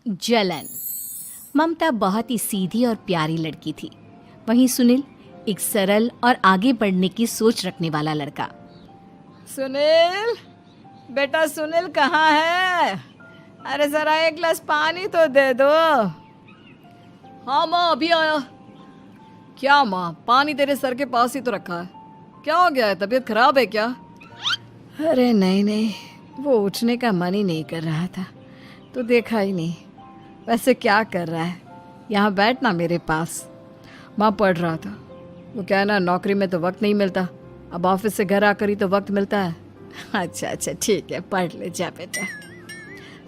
जलन। ममता बहुत ही सीधी और प्यारी लड़की थी। वहीं सुनील एक सरल और आगे बढ़ने की सोच रखने वाला लड़का। सुनील, बेटा सुनील कहाँ है? अरे जरा एक गिलास पानी तो दे दो। हाँ माँ, अभी आया। क्या माँ, पानी तेरे सर के पास ही तो रखा है। क्या हो गया है, तबीयत खराब है क्या? अरे नहीं नहीं, वो उठने का मन ही नहीं कर रहा था, तो देखा ही नहीं। वैसे क्या कर रहा है? यहाँ बैठ ना मेरे पास। माँ पढ़ रहा था। वो क्या है ना, नौकरी में तो वक्त नहीं मिलता, अब ऑफिस से घर आकर ही तो वक्त मिलता है। अच्छा अच्छा ठीक है, पढ़ ले जा बेटा।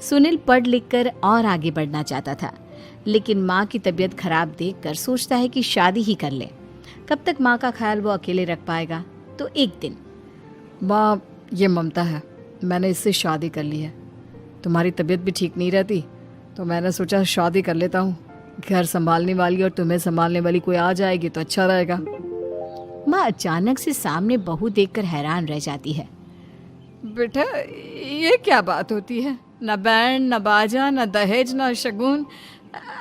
सुनील पढ़ लिख कर और आगे बढ़ना चाहता था, लेकिन माँ की तबीयत खराब देखकर सोचता है कि शादी ही कर ले। कब तक माँ का ख्याल वो अकेले रख पाएगा? तो एक दिन, माँ ये ममता है, मैंने इससे शादी कर ली है। तुम्हारी तबीयत भी ठीक नहीं रहती, तो मैंने सोचा शादी कर लेता हूँ। घर संभालने वाली और तुम्हें संभालने वाली कोई आ जाएगी तो अच्छा रहेगा। माँ अचानक से सामने बहू देखकर हैरान रह जाती है। बेटा ये क्या बात होती है? न बैंड, न बाजा, न दहेज, न शगुन,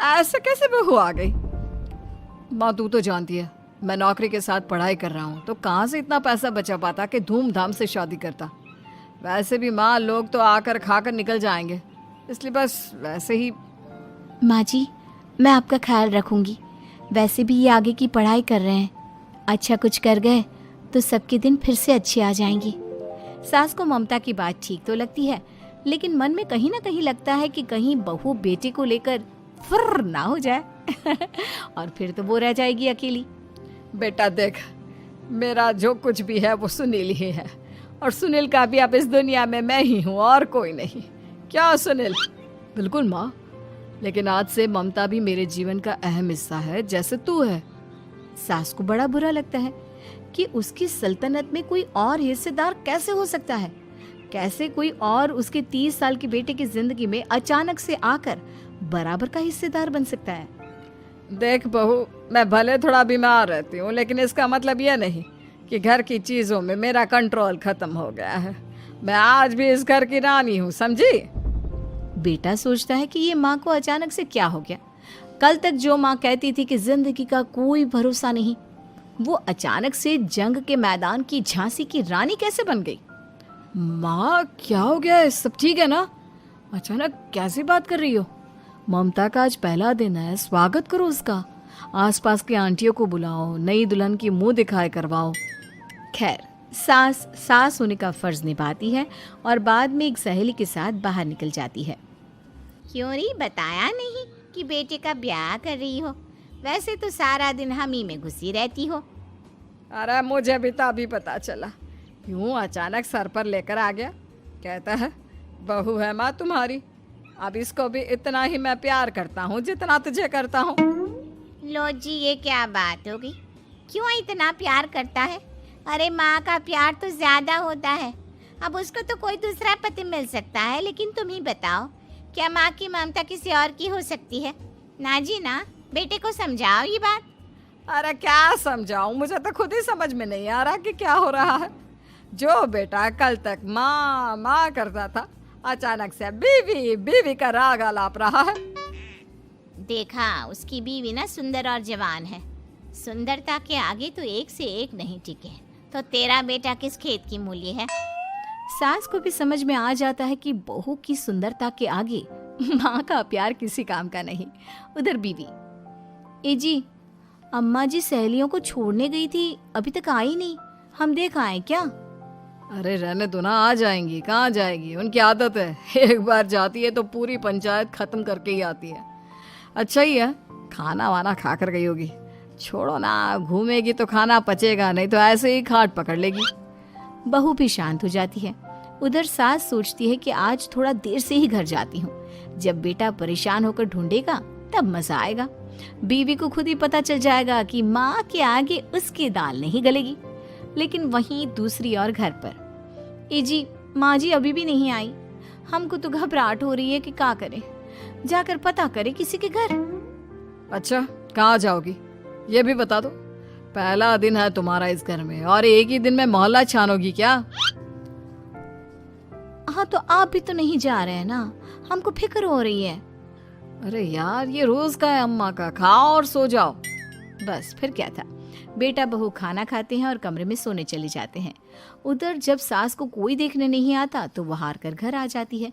ऐसा कैसे बहू आ गई? माँ तू तो जानती है, मैं नौकरी के साथ पढ़ाई कर रहा हूँ, तो कहाँ से इतना पैसा बचा पाता कि धूमधाम से शादी करता। वैसे भी माँ, लोग तो आकर खाकर निकल जाएंगे, इसलिए बस वैसे ही। माँ जी, मैं आपका ख्याल रखूंगी। वैसे भी ये आगे की पढ़ाई कर रहे हैं, अच्छा कुछ कर गए तो सबके दिन फिर से अच्छे आ जाएंगे। सास को ममता की बात ठीक तो लगती है, लेकिन मन में कहीं ना कहीं लगता है कि कहीं बहू बेटे को लेकर फुर्र ना हो जाए और फिर तो वो रह जाएगी अकेली। बेटा देख, मेरा जो कुछ भी है वो सुनील ही है, और सुनील का भी अब इस दुनिया में मैं ही हूँ और कोई नहीं। क्या सुनील? बिल्कुल माँ, लेकिन आज से ममता भी मेरे जीवन का अहम हिस्सा है, जैसे तू है। सास को बड़ा बुरा लगता है कि उसकी सल्तनत में कोई और हिस्सेदार कैसे हो सकता है। कैसे कोई और उसके 30 साल के बेटे की जिंदगी में अचानक से आकर बराबर का हिस्सेदार बन सकता है। देख बहू, मैं भले थोड़ा बीमार रहती हूँ, लेकिन इसका मतलब यह नहीं कि घर की चीजों में मेरा कंट्रोल खत्म हो गया है। मैं आज भी इस घर की रानी हूँ, समझी? बेटा सोचता है कि ये माँ को अचानक से क्या हो गया। कल तक जो माँ कहती थी कि जिंदगी का कोई भरोसा नहीं, वो अचानक से जंग के मैदान की झांसी की रानी कैसे बन गई? माँ क्या हो गया है? सब ठीक है ना? अचानक कैसी बात कर रही हो? ममता का आज पहला दिन है, स्वागत करो उसका। आसपास की आंटियों को बुलाओ, नई दुल्हन की मुंह दिखाए करवाओ। खैर, सास होने का फर्ज निभाती है और बाद में एक सहेली के साथ बाहर निकल जाती है। क्यों री बताया नहीं कि बेटे का ब्याह कर रही हो? वैसे तो सारा दिन हम ही में घुसी रहती हो। अरे मुझे भी तो अभी पता चला, यूं अचानक सर पर लेकर आ गया। कहता है बहू है माँ तुम्हारी, अब इसको भी इतना ही मैं प्यार करता हूँ जितना तुझे करता हूँ। लो जी, ये क्या बात होगी? क्यों इतना प्यार करता है? अरे माँ का प्यार तो ज्यादा होता है। अब उसको तो कोई दूसरा पति मिल सकता है, लेकिन तुम ही बताओ, क्या माँ की ममता किसी और की हो सकती है? ना जी ना, बेटे को समझाओ ये बात। अरे क्या समझाऊं, मुझे तो खुद ही समझ में नहीं आ रहा कि क्या हो रहा है। जो बेटा कल तक माँ माँ करता था, अचानक से बीवी बीवी का राग आलाप रहा है। देखा, उसकी बीवी ना सुंदर और जवान है। सुंदरता के आगे तो एक से एक नहीं टिके, तो तेरा बेटा किस खेत की मूली है? सास को भी समझ में आ जाता है कि बहू की सुंदरता के आगे माँ का प्यार किसी काम का नहीं। उधर बीवी, ए जी, अम्मा जी सहेलियों को छोड़ने गई थी, अभी तक आई नहीं, हम देख आए क्या? अरे रहने दो ना, आ जाएंगी। कहाँ जाएगी, उनकी आदत है, एक बार जाती है तो पूरी पंचायत खत्म करके ही आती है। अच्छा ही है, खाना वाना खा कर गई होगी। छोड़ो ना, घूमेगी तो खाना पचेगा, नहीं तो ऐसे ही खाट पकड़ लेगी। बहू भी शांत हो जाती है। उधर सास सोचती है कि आज थोड़ा देर से ही घर जाती हूँ, जब बेटा परेशान होकर ढूंढेगा तब मजा आएगा। बीवी को खुद ही पता चल जाएगा कि माँ के आगे उसकी दाल नहीं गलेगी। लेकिन वहीं दूसरी ओर घर पर, ए जी, माँ जी अभी भी नहीं आई, हमको तो घबराहट हो रही है कि क्या करें, जाकर पता करें किसी के घर। अच्छा, कहाँ जाओगी ये भी बता दो। पहला दिन है तुम्हारा इस घर में और एक ही दिन में मोहल्ला छानोगी क्या? हाँ, तो आप भी तो नहीं जा रहे हैं ना, हमको फिक्र हो रही है। अरे यार, ये रोज का है अम्मा का, खाओ और सो जाओ। बस फिर क्या था, बेटा बहू खाना खाते हैं और कमरे में सोने चले जाते हैं। उधर जब सास को कोई देखने नहीं आता तो वो हार कर घर आ जाती है,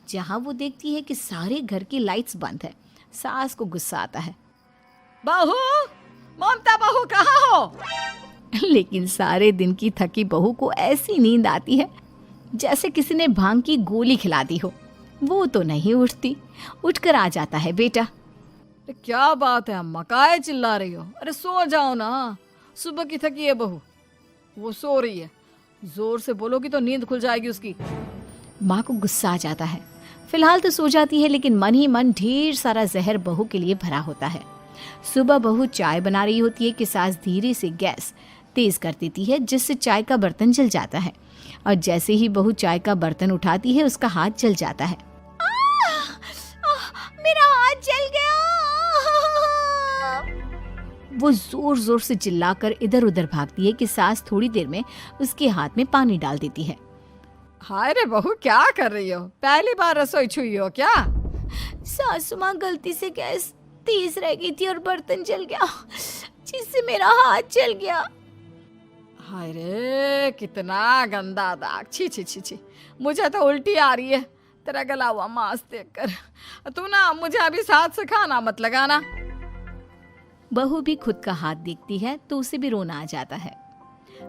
जहाँ वो देखती है कि सारे घर की लाइट्स बंद है। सास को गुस्सा आता है, बहू, ममता बहू कहाँ हो? लेकिन सारे दिन की थकी बहू को ऐसी नींद आती है जैसे किसी ने भांग की गोली खिला दी हो। वो तो नहीं उठती। उठकर आ जाता है बेटा। अरे क्या बात है अम्मा, काहे चिल्ला रही हो? अरे सो जाओ ना, सुबह की थकी है बहू, वो सो रही है। जोर से बोलोगी तो नींद खुल जाएगी उसकी। माँ को गुस्सा आ जाता है। फिलहाल तो सो जाती है, लेकिन मन ही मन ढेर सारा जहर बहू के लिए भरा होता है। सुबह बहू चाय बना रही होती है कि सास धीरे से गैस तेज कर देती है, जिससे चाय का बर्तन जल जाता है। और जैसे ही बहू चाय का बर्तन उठाती है, उसका हाथ जल जाता है। मेरा हाथ जल गया। वो जोर जोर से चिल्लाकर इधर उधर भागती है कि सास थोड़ी देर में उसके हाथ में पानी डाल देती है। हाय रे बहू, क्या कर रही हो? पहली बार रसोई छुई हो क्या? सासू माँ गलती से गैस तेज रह गई थी और बर्तन जल गया, जिससे मेरा हाथ जल गया। हाय रे, कितना गंदा दाग। छी छी छी छी, मुझे तो उल्टी आ रही है तेरा गला हुआ मांस देखकर। तू ना मुझे अभी साथ से खाना मत लगाना। बहू भी खुद का हाथ देखती है तो उसे भी रोना आ जाता है।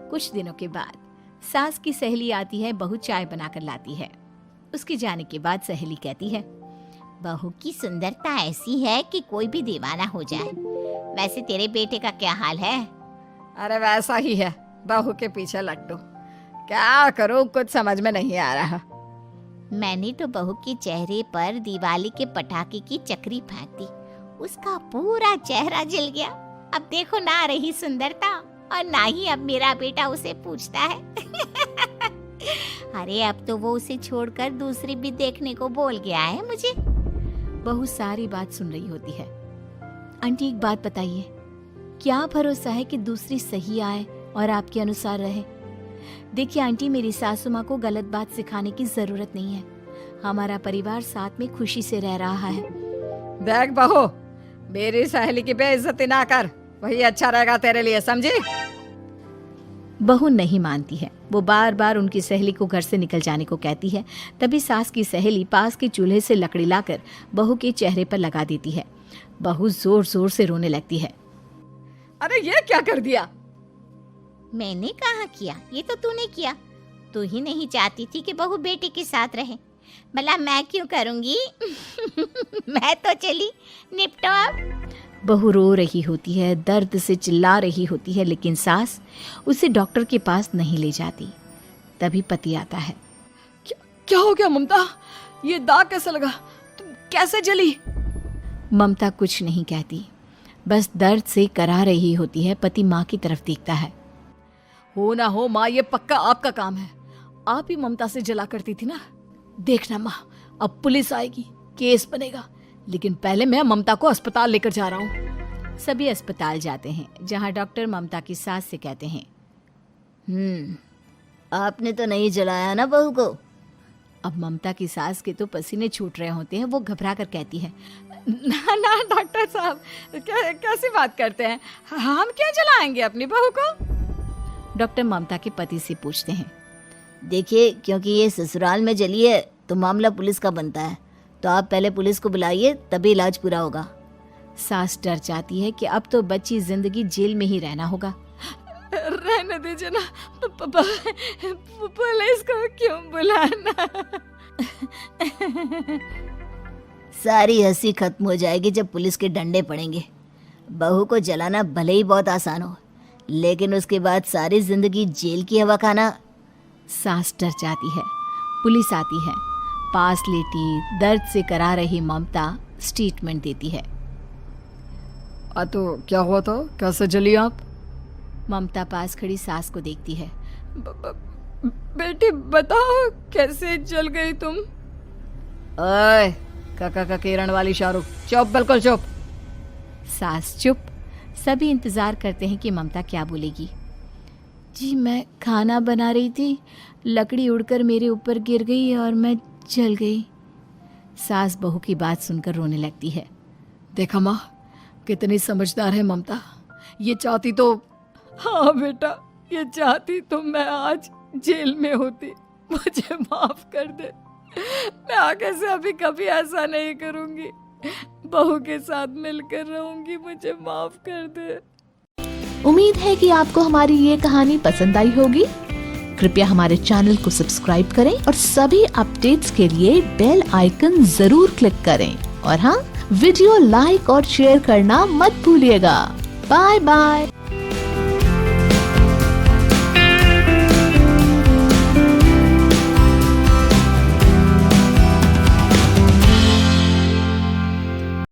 कुछ दिनों के बाद सास की सहेली आती है, बहू चाय बनाकर लाती है। उसके जाने के बाद सहेली कहती है, बहू की सुंदरता ऐसी है कि कोई भी दीवाना हो जाए। वैसे तेरे बेटे का क्या हाल है? अरे वैसा ही है, बहू के पीछे लट्टू। क्या करूं, कुछ समझ में नहीं आ रहा। मैंने तो बहू के चेहरे पर दिवाली के पटाखे की चक्री फेंक दी, उसका पूरा चेहरा जल गया। अब देखो ना रही सुंदरता, और ना ही अब मेरा बेटा उसे पूछता है। अरे अब तो वो उसे छोड़कर दूसरी भी देखने को बोल गया है मुझे। बहू सारी बात सुन रही होती है। आंटी एक बात बताइए, क्या भरोसा है कि दूसरी सही आए और आपके अनुसार रहे? देखिए आंटी, मेरी सासू माँ को गलत बात सिखाने की जरूरत नहीं है। हमारा परिवार साथ में खुशी से रह रहा है। देख बहू, मेरी सहेली की बेइज्जती ना कर, वही अच्छा रहेगा तेरे लिए, समझी? बहू नहीं मानती है। वो बार बार उनकी सहेली को घर से निकल जाने को कहती है। तभी सास की सहेली पास के चूल्हे से लकड़ी लाकर बहू के चेहरे पर लगा देती है। बहू जोर जोर से रोने लगती है। अरे ये क्या कर दिया? मैंने कहा किया, ये तो तूने किया। तू ही नहीं चाहती थी कि बहू बेटे के साथ रहे, भला मैं क्यों करूंगी? मैं तो चली, निपटो अब। बहू रो रही होती है, दर्द से चिल्ला रही होती है, लेकिन सास उसे डॉक्टर के पास नहीं ले जाती। तभी पति आता है। क्या हो गया ममता? ये दाग कैसे लगा? तुम कैसे जली? ममता कुछ नहीं कहती, बस दर्द से करा रही होती है। पति माँ की तरफ देखता है। हो ना हो माँ, ये पक्का आपका काम है। आप ही ममता से जला करती थी ना। देखना माँ, अब पुलिस आएगी, केस बनेगा, लेकिन पहले मैं ममता को अस्पताल लेकर जा रहा हूँ। सभी अस्पताल जाते हैं, जहाँ डॉक्टर ममता की सास से कहते हैं, आपने तो नहीं जलाया ना बहू को? अब ममता की सास के तो पसीने छूट रहे होते हैं। वो घबरा कर कहती है, ना ना डॉक्टर साहब, कैसी बात करते हैं? हम क्या जलाएंगे अपनी बहू को? डॉक्टर ममता के पति से पूछते हैं। देखिए, क्योंकि ये ससुराल में जली है तो मामला पुलिस का बनता है, तो आप पहले पुलिस को बुलाइए, तभी इलाज पूरा होगा। सास डर जाती है कि अब तो बच्ची जिंदगी जेल में ही रहना होगा। रहने दीजिए ना, पुलिस को क्यों बुलाना? सारी हंसी खत्म हो जाएगी जब पुलिस के डंडे पड़ेंगे। बहू को जलाना भले ही बहुत आसान हो, लेकिन उसके बाद सारी जिंदगी जेल की हवा खाना। सास डर जाती है। पुलिस आती है। पास लेटी दर्द से करा रही ममता स्टेटमेंट देती है। तो क्या हुआ था? कैसे जली आप? ममता पास खड़ी सास को देखती है। बेटी बताओ, कैसे जल गई तुम? ओए, काका का किरण वाली शाहरुख, चुप, बिल्कुल चुप। सास चुप। सभी इंतजार करते हैं कि ममता क्या बोलेगी। जी मैं खाना बना रही थी, लकड़ी उड़कर मेरे ऊपर गिर गई और मैं जल गई। सास बहू की बात सुनकर रोने लगती है। देखा माँ, कितनी समझदार है ममता। ये चाहती तो, हाँ बेटा, ये चाहती तो मैं आज जेल में होती। मुझे माफ कर दे, मैं आगे से अभी कभी ऐसा नहीं करूंगी। बहू के साथ मिलकर रहूंगी, मुझे माफ कर दे। उम्मीद है कि आपको हमारी ये कहानी पसंद आई होगी। कृपया हमारे चैनल को सब्सक्राइब करें और सभी अपडेट्स के लिए बेल आइकन जरूर क्लिक करें। और हाँ, वीडियो लाइक और शेयर करना मत भूलिएगा। Bye bye.